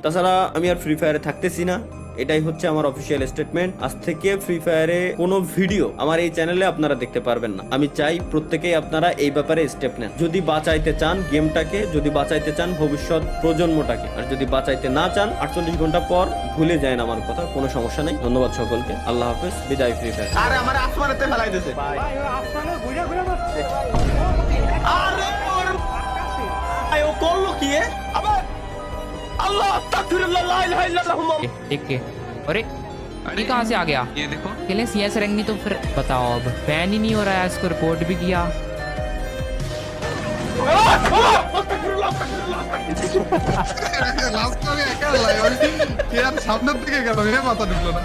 তাছাড়া আমি আর ফ্রি ফায়ারে থাকতেছি না, এটাই হচ্ছে আমার অফিসিয়াল স্টেটমেন্ট। আজ থেকে ফ্রি ফায়ারে কোনো ভিডিও আমার এই চ্যানেলে আপনারা দেখতে পারবেন না। আমি চাই প্রত্যেকেই আপনারা এই ব্যাপারে স্টেপ নেন, যদি বাঁচাইতে চান গেমটাকে, যদি বাঁচাইতে চান ভবিষ্যৎ প্রজন্মটাকে, আর যদি বাঁচাইতে না চান 48 ঘন্টা পর ভুলে যায় আমার কথা, কোনো সমস্যা নেই। ধন্যবাদ সকলকে, আল্লাহ হাফেজ, বিদায় ফ্রি ফায়ার। আরে আমার আসমানেতে ফেলাই দিয়েছে ভাই, আসমানে ঘুরে ঘুরে মারছে। আরে ওর ভাই ও করলো কি? আবার अल्लाह अस्तगफिरुल्लाह ला इलाहा इल्लल्लाह। देख के अरे ये कहाँ से आ गया? ये देखो खेलें CS रैंक नहीं तो फिर बताओ, अब बैन ही नहीं हो रहा है, इसको रिपोर्ट भी किया। লাস্ট আমি একা লাইভ, সামনের দিকে গেল, মাথা ঢুকলো না।